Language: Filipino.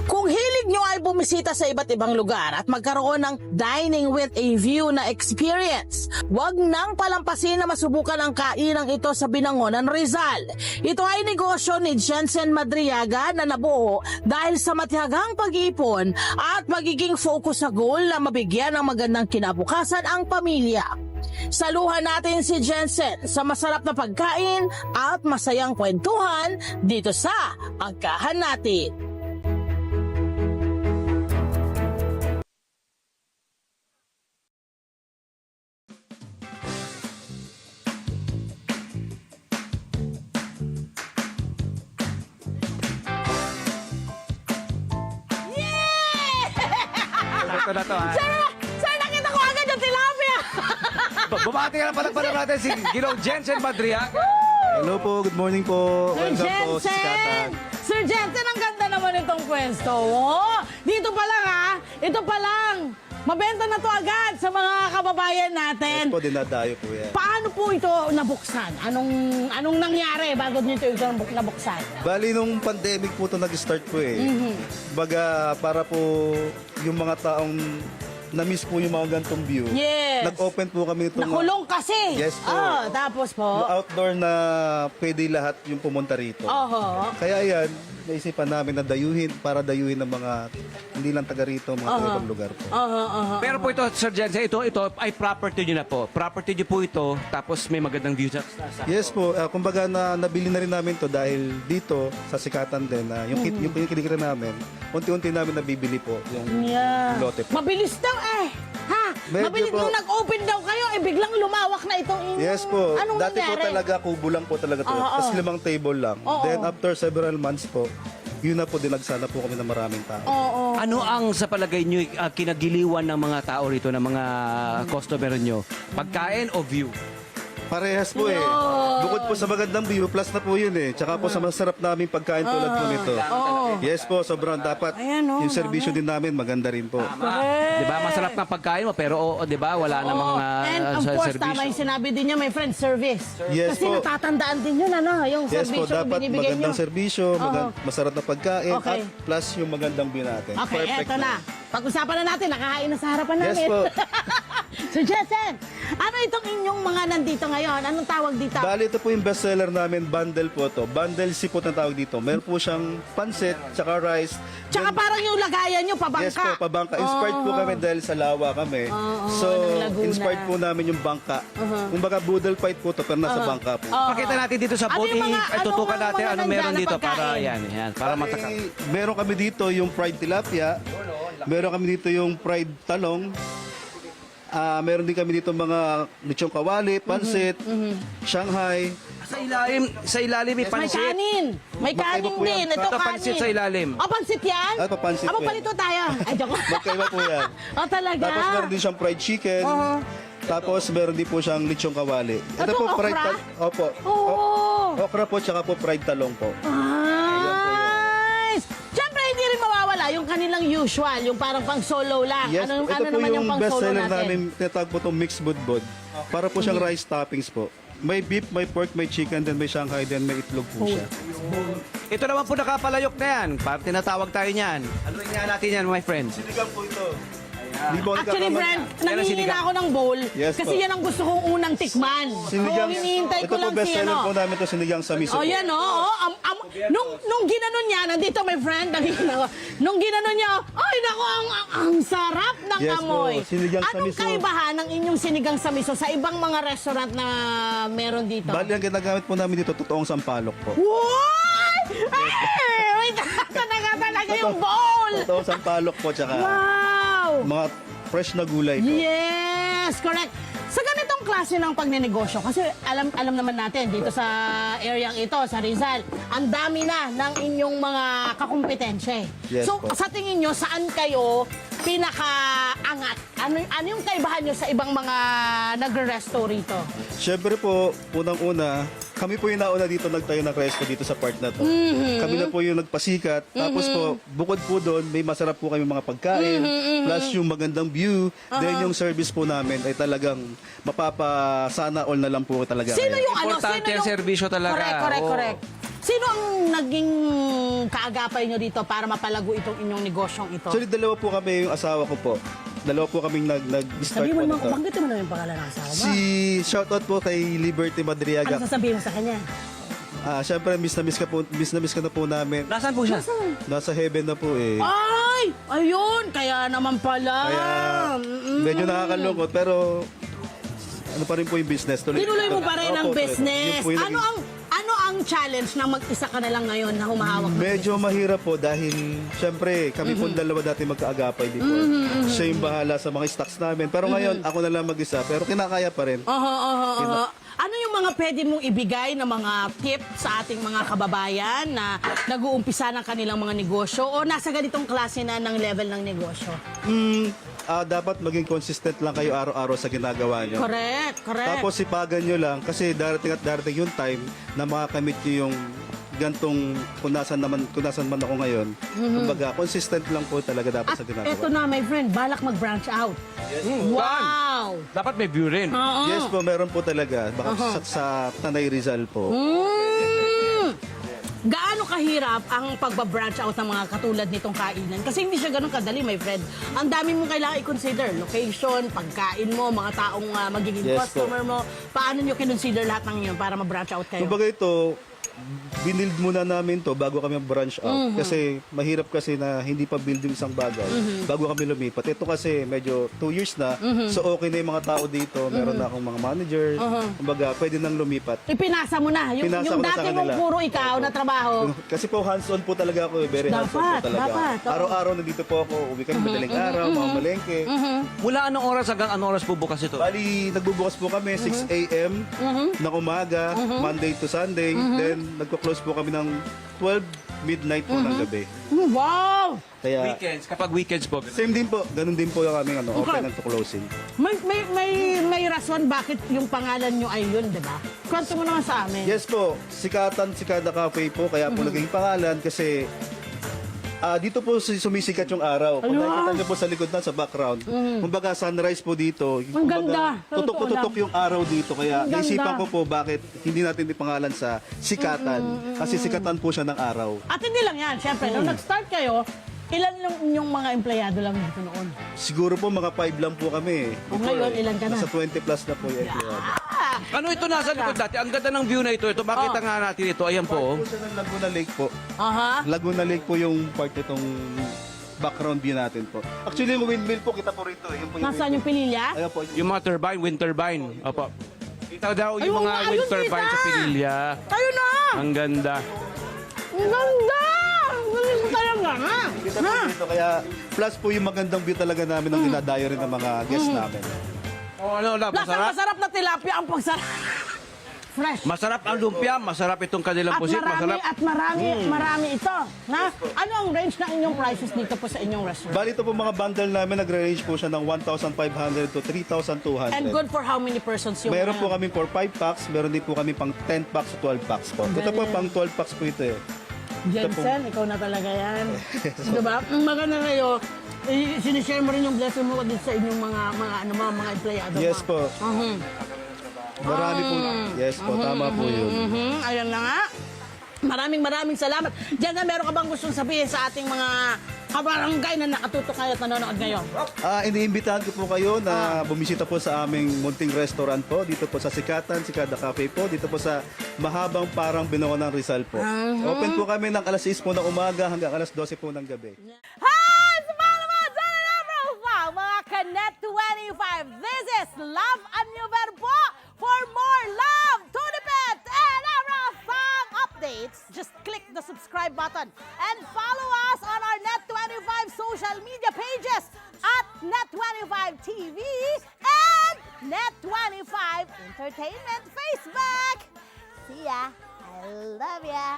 Kung hilig nyo ay bumisita sa iba't ibang lugar at magkaroon ng dining with a view na experience, wag nang palampasin na masubukan ang kainang ito sa Binangonan, Rizal. Ito ay negosyo ni Jensen Madriaga na nabuo dahil sa matiyagang pag-iipon at magiging focus sa goal na mabigyan ng magandang kinabukasan ang pamilya. Saluhan natin si Jensen sa masarap na pagkain at masayang kwentuhan dito sa Agahan Natin. Ito na to, ha? Sir, nakita ko agad yung tilapia! Bumati ka ng palagpalan natin si Ginoong Jensen Madriaga. Hello po, good morning po. Sir Welcome po sa Jensen! Sikatan. Sir Jensen, ang ganda naman itong pwesto mo. Dito pa lang ha, ito pa lang. Mabenta na to agad sa mga kababayan natin. Yes po, dinadayo po yan. Paano po ito nabuksan? Anong nangyari bago nyo ito nabuksan? Bali, nung pandemic po ito nag-start po eh. Baga, para po yung mga taong na-miss po yung mga gantong view. Yes. Nag-open po kami itong Nakulong kasi. Yes po. Tapos po. outdoor na pwede lahat yung pumunta rito. Oho. Kaya yan, naisipan namin na dayuhin para dayuhin ng mga hindi lang taga rito, mga taga ibang lugar po. Pero po ito, Sir Jensen, ito ay property nyo na po. Property nyo po ito, tapos may magandang view sa Yes po, kumbaga nabili na rin namin to dahil dito sa Sikatan din na yung kinikita namin, unti-unti namin nabibili po yung lote po. Mabilis daw eh. Ha? Medyo Mabilis po. nung nag-open daw kayo, biglang lumawak na itong inyong... Yes po, Anong dati po nangyari? talaga kubo lang po talaga to. Tapos 5 table lang. Then after several months po, yun na po dinagsana po kami ng maraming tao. Ano ang sa palagay nyo kinagiliwan ng mga tao rito, ng mga customer nyo? Pagkain o view? Parehas po eh. Bukod po sa magandang view, plus na po yun eh. Tsaka po sa masarap naming pagkain tulad po nito. Yes po, sobrang dapat. Ayan, Yung serbisyo din namin, maganda rin po. Di ba? Masarap ng pagkain mo, pero di ba, wala namang And of course, servisyo. tama yung sinabi din niya, my friend, service. Yes Kasi po. natatandaan din yun, ano, yung Yes po, service yung dapat binibigay nyo. magandang serbisyo, masarap na pagkain, Okay. at plus yung magandang view natin. Okay, Perfect eto na. Pag-usapan na natin, nakahain na sa harapan Yes namin. po. So, Jensen, ano itong inyong mga nandito ngayon? Anong tawag dito? Bali, ito po yung bestseller namin, bundle po to. Bundle seafood na tawag dito. Meron po siyang pansit, tsaka rice. Tsaka Then- parang yung lagayan nyo, pabangka. Yes po, pabangka. Inspired po kami dahil sa lawa kami. So, ng Laguna. inspired po namin yung bangka. Kumbaga, boodle fight po to, pero nasa bangka po. Pakita natin dito sa Ano boat, yung mga- tutukan ano natin mga ano meron nandyan na dito para pagkain? yan, para matakap. Meron kami dito yung fried tilapia. Meron kami dito yung fried talong. Meron din kami dito mga lechong kawali, pansit, Shanghai. Sa ilalim may May pansit. kanin. May Magkaiba kanin po yan. din. Ito Ito kanin. pansit sa ilalim. Pansit yan? Papansit po yan. Palito tayo. Ay, joke. Magkaiba po yan. Talaga? Tapos meron din siyang fried chicken. Tapos meron din po siyang lechong kawali. Ito Itong po fried okra? Opo. Okra po, tsaka po fried talong po. Nice! Siyempre, hindi rin mawawala yung kanilang usual, yung parang pang solo lang. Yes, ano ito po naman yung yung pang solo bestseller natin? namin, tinatawag po itong mixed budbud. Para po siyang rice toppings po. May beef, may pork, may chicken, then may Shanghai, then may itlog po siya. Ito naman po nakapalayok na yan. Para tinatawag tayo niyan. Ano nga natin yan, my friends? Sinigang po ito. Hindi po Actually, nagkakamali. friend, Yan ang nangihingi sinigang. na ako ng bowl Yes kasi po. yan ang gusto kong unang tikman. Sinigang, So, hinihintay ito ko po lang si bestseller ano. po namin ito, sinigang sa miso. Oh, po. yan nung ginanon niya, nandito my friend, nakikita ko. Nung ginanon niya, ay nako, ang sarap ng Yes po, amoy. sinigang sa Anong miso. kaibahan ng inyong sinigang sa miso sa ibang mga restaurant na meron dito? Bali, ang ginagamit po namin dito, totoong sampalok po. What? Ay, wait, talaga yung bowl. Totoong sampalok po, tsaka Wow! mga fresh na gulay po. Yes, correct. Sa ganitong klase ng pagnenegosyo, kasi alam naman natin dito sa area ito, sa Rizal, ang dami na ng inyong mga kakumpetensya. Yes So, po. sa tingin nyo, saan kayo pinakaangat? Ano yung kaibahan nyo sa ibang mga nagre-resto rito? Siyempre po, unang-una, kami po yung nauna dito nagtayo ng resto dito sa part na to. Kami na po yung nagpasikat. Tapos po, bukod po doon, may masarap po kami mga pagkain, plus yung magandang view. Then yung service po namin ay talagang mapapasana all na lang po talaga. Sino kayo. yung Importante sino ang serbisyo talaga. Correct. Oo. Correct. Sino ang naging kaagapay nyo dito para mapalago itong inyong negosyong ito? Actually, dalawa po kami yung asawa ko po. Dalawa po kaming nag-start Sabi mo po naman, nito. banggit mo naman yung pangalan ng asawa mo. Shoutout po kay Liberty Ano Madriaga. sasabihin mo sa kanya? Siyempre, miss na miss ka na po namin. Nasaan po siya? Nasa heaven na po eh. Ay! Ayun! Kaya naman pala. Kaya medyo nakakalungkot pero ano pa rin po yung business. Tinuloy mo pa rin ang Opo, tuloy. business. Yun po yung Ano ang challenge na mag-isa ka na lang ngayon na humahawak ng Medyo mahirap po dahil syempre kami po dalawa dati magkaagapay dito. Siya yung bahala sa mga stocks namin. Pero ngayon ako na lang mag-isa pero kinakaya pa rin. Oho. Ano yung mga pwede mong ibigay na mga tip sa ating mga kababayan na nag-uumpisa ng kanilang mga negosyo o nasa ganitong klase na ng level ng negosyo? Dapat maging consistent lang kayo araw-araw sa ginagawa nyo. Correct. Tapos sipagan nyo lang kasi darating at darating yung time na makakamit nyo yung gantong kung nasan man ako ngayon. Kumbaga, consistent lang po talaga dapat At sa ginagawa. eto na, my friend, balak mag-branch out. Wow! Dapat may view rin. Yes po, meron po talaga. Baka sa Tanay Rizal po. Gaano kahirap ang pagbabranch out ng mga katulad nitong kainan? Kasi hindi siya ganun kadali, my friend. Ang dami mong kailangan i-consider. Location, pagkain mo, mga taong magiging Yes, customer mo. Paano nyo kinonsider lahat ng yun para ma-branch out kayo? Kumbaga ito, binild muna namin to bago kami branch out. Kasi mahirap kasi na hindi pa building isang bagay bago kami lumipat. Ito kasi medyo 2 years na. So okay na yung mga tao dito. Meron na akong mga manager. Kumbaga pwede nang lumipat. Ipinasa mo na. Yung Pinasa ko na sa dati mong kanila. puro ikaw na trabaho. Kasi po hands-on po talaga ako. Very hands-on po Dapat, talaga. dapat, oo. Araw-araw nandito po ako. Uwi kami madaling araw, mga malengke. Mula anong oras hanggang anong oras po bukas ito? Bali, nagbubukas po kami 6 a.m. ng umaga, Monday to Sunday. Then, nagko-close po kami ng 12 midnight po ng gabi. Wow! Kaya, Weekends, kapag weekends po. same din po. Ganun din po yung aming open and to closing. May rason bakit yung pangalan nyo ay yun, di ba? Kwento mo naman sa amin. Yes po, Sikada Cafe po. Kaya po naging pangalan kasi dito po sumisikat yung araw. Kung nakikita niyo po sa likod na, sa background, kumbaga sunrise po dito. Ang ganda. Tutok po tutok yung araw dito. Kaya Ang ganda. naisipan ko po bakit hindi natin ipangalan sa Sikatan. Kasi sikatan po siya ng araw. At hindi lang yan, syempre, nung nag-start kayo, ilan yung inyong mga empleyado lang dito noon? Siguro po mga 5 lang po kami. O ngayon, ilan ka na? Nasa 20 plus na po yung empleyado. Ano ito nasa likod dati? Ang ganda ng view na ito. Ito, makita nga natin ito. Ayan po. Po siya ng Laguna Lake po. Aha. Laguna Lake po yung part nitong background view natin po. Actually, yung windmill po, kita po rito. Yung po Nasaan yung pililya? Ayan po. Yung mga turbine, wind turbine. Opo. Kita daw Ay, yung mga ayun, wind turbine kita! sa Pililya. Tayo na! Ang ganda. Ang ganda! Ang galing talaga, ha? Kita po dito. Kaya plus po yung magandang view talaga namin ang dinadayo rin ng mga guests namin. Oh, ano, Plus, ang masarap? masarap na tilapia ang pagsarap. Fresh. Masarap ang lumpia, masarap itong kanilang At pusit, marami, masarap. marami ito. Na? Ano ang range ng inyong prices dito po sa inyong restaurant? Bali ito po mga bundle namin, nagre-range po siya ng 1,500 to 3,200. And good for how many persons yung Meron po kami for 5 packs, meron din po kami pang 10 packs to 12 packs po. Ito po pang 12 packs po ito eh. Jensen, ikaw na talaga yan. Diba? Ang maganda ngayon, sinishare mo rin yung blessing mo dito sa inyong mga empleyado mo. Yes po. Marami po. Yes po, tama po yun. Ayan na nga. Maraming salamat. Jensen, meron ka bang gustong sabihin sa ating mga kabarangay na nakatutok at nanonood ngayon? Iniimbitahan ko po kayo na bumisita po sa aming munting restaurant po, dito po sa Sikada Cafe po, dito po sa Mahabang Parang Binangonan Rizal po. Open po kami ng alas 6 po ng umaga hanggang alas 12 po ng gabi. Hi! Sumama naman sa profile, mga Kanet 25. This is Love and New Verbo. For more love, Tunipet, and Arafang updates, just click the subscribe button and follow us on our Net25 social media pages at Net25 TV and Net25 Entertainment Facebook. See ya. I love ya.